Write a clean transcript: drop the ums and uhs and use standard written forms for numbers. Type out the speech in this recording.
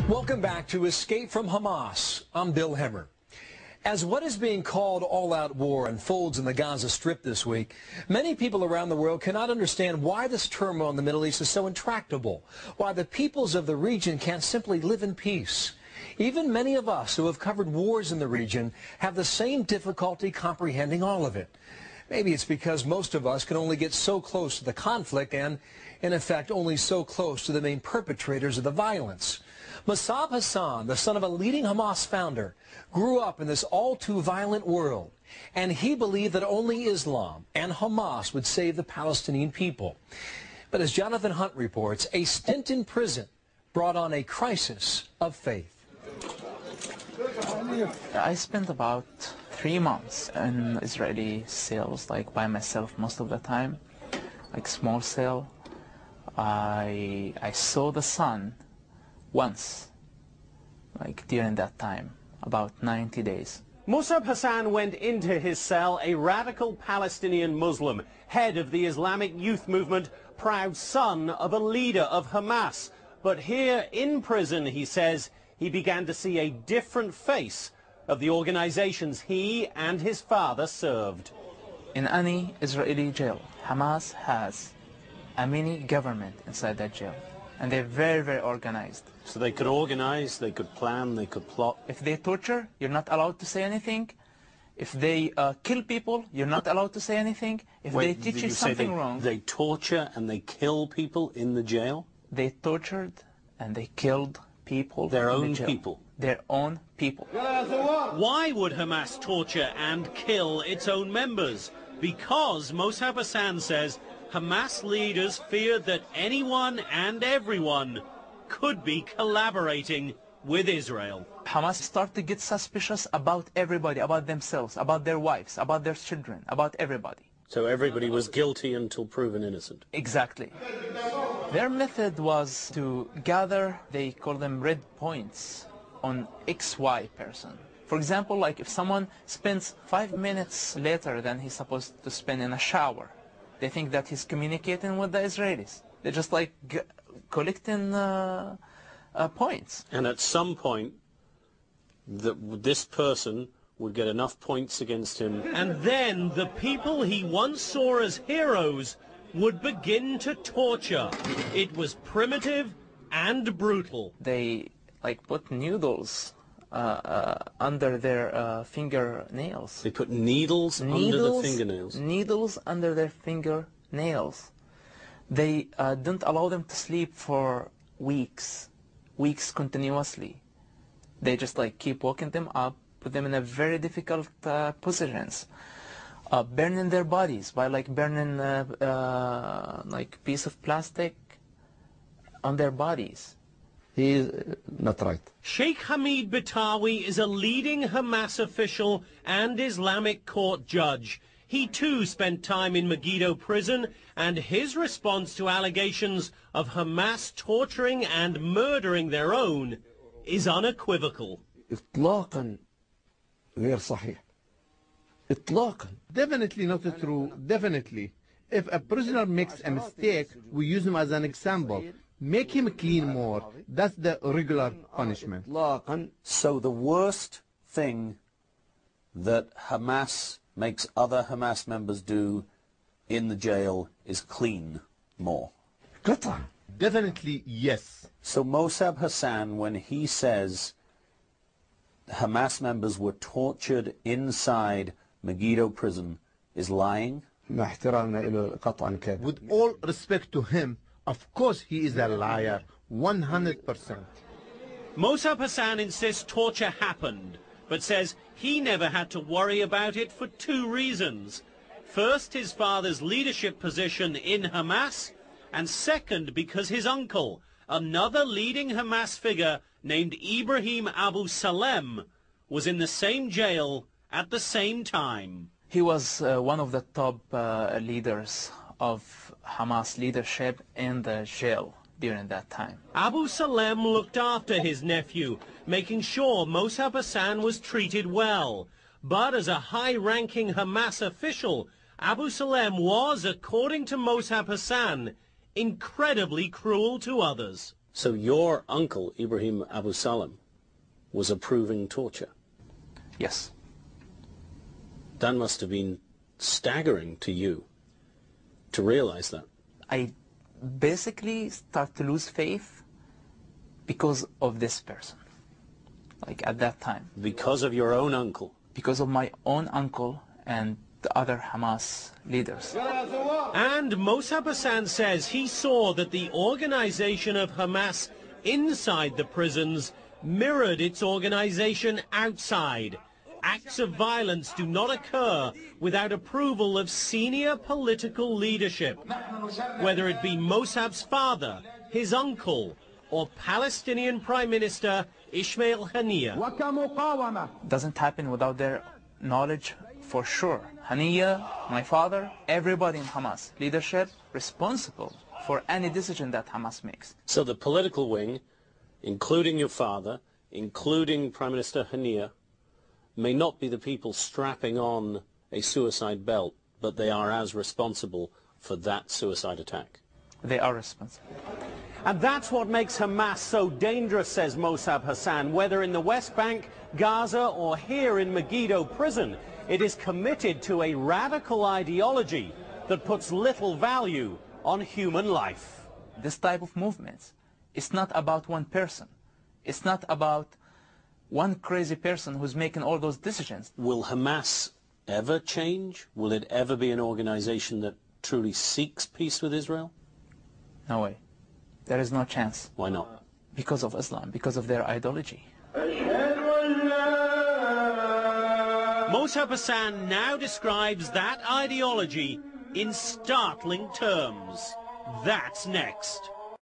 Welcome back to Escape from Hamas. I'm Bill Hemmer. As what is being called all-out war unfolds in the Gaza Strip this week, many people around the world cannot understand why this turmoil in the Middle East is so intractable, why the peoples of the region can't simply live in peace. Even many of us who have covered wars in the region have the same difficulty comprehending all of it. Maybe it's because most of us can only get so close to the conflict and, in effect, only so close to the main perpetrators of the violence. Mossab Hassan, the son of a leading Hamas founder, grew up in this all-too-violent world, and he believed that only Islam and Hamas would save the Palestinian people. But as Jonathan Hunt reports, a stint in prison brought on a crisis of faith. I spent about 3 months in Israeli cells, like by myself most of the time, like small cell. I saw the sun once, like during that time, about 90 days. Mossab Hassan went into his cell a radical Palestinian Muslim, head of the Islamic youth movement, proud son of a leader of Hamas. But here in prison, he says, he began to see a different face of the organizations he and his father served. In any Israeli jail, Hamas has a mini government inside that jail, and they're very, very organized. So they could organize, they could plan, they could plot. If they torture, you're not allowed to say anything. If they kill people, you're not allowed to say anything. If they teach you something wrong... They torture and they kill people in the jail? They tortured and they killed people. Their own people? Their own people. Why would Hamas torture and kill its own members? Because Mossab Hassan says Hamas leaders feared that anyone and everyone could be collaborating with Israel. Hamas started to get suspicious about everybody, about themselves, about their wives, about their children, about everybody. So everybody was guilty until proven innocent? Exactly. Their method was to gather, they call them red points, on XY person. For example, like if someone spends 5 minutes later than he's supposed to spend in a shower, they think that he's communicating with the Israelis. They're just like collecting points. And at some point, this person would get enough points against him. And then the people he once saw as heroes would begin to torture. It was primitive and brutal. They like put needles under their fingernails. They put needles under the fingernails? Needles under their fingernails. They didn't allow them to sleep for weeks continuously. They just like keep waking them up, put them in a very difficult positions, burning their bodies by like burning like piece of plastic on their bodies. He is not right. Sheikh Hamid Batawi is a leading Hamas official and Islamic court judge. He too spent time in Megiddo prison, and his response to allegations of Hamas torturing and murdering their own is unequivocal. إطلاقاً غير صحيح. إطلاقاً. Definitely not true. Definitely. If a prisoner makes a mistake, we use him as an example. Make him clean more. That's the regular punishment. So the worst thing that Hamas makes other Hamas members do in the jail is clean more? قطع. Definitely yes. So Mossab Hassan, when he says Hamas members were tortured inside Megiddo prison, is lying? مع احترامنا له قطعاً كاذب. With all respect to him, of course he is a liar. 100%. Mossab Hassan insists torture happened, but says he never had to worry about it for 2 reasons. First, his father's leadership position in Hamas, and second, because his uncle, another leading Hamas figure named Ibrahim Abu Salem, was in the same jail at the same time. He was one of the top leaders of Hamas leadership in the jail during that time. Abu Salem looked after his nephew, making sure Mossab Hassan was treated well. But as a high-ranking Hamas official, Abu Salem was, according to Mossab Hassan, incredibly cruel to others. So your uncle, Ibrahim Abu Salam, was approving torture? Yes. That must have been staggering to you, to realize that. I basically start to lose faith because of this person, like at that time. Because of your own uncle? Because of my own uncle and the other Hamas leaders. And Mossab Hassan says he saw that the organization of Hamas inside the prisons mirrored its organization outside. Acts of violence do not occur without approval of senior political leadership, whether it be Mossab's father, his uncle, or Palestinian Prime Minister Ismail Haniyeh. Doesn't happen without their knowledge for sure. Haniyeh, my father, everybody in Hamas leadership responsible for any decision that Hamas makes. So the political wing, including your father, including Prime Minister Haniyeh, may not be the people strapping on a suicide belt, but they are as responsible for that suicide attack. They are responsible. And that's what makes Hamas so dangerous, says Mossab Hassan. Whether in the West Bank, Gaza, or here in Megiddo prison, it is committed to a radical ideology that puts little value on human life. This type of movements, it's not about one person. It's not about one crazy person who's making all those decisions. Will Hamas ever change? Will it ever be an organization that truly seeks peace with Israel? No way. There is no chance. Why not? Because of Islam, because of their ideology. Mossab Hassan now describes that ideology in startling terms. That's next.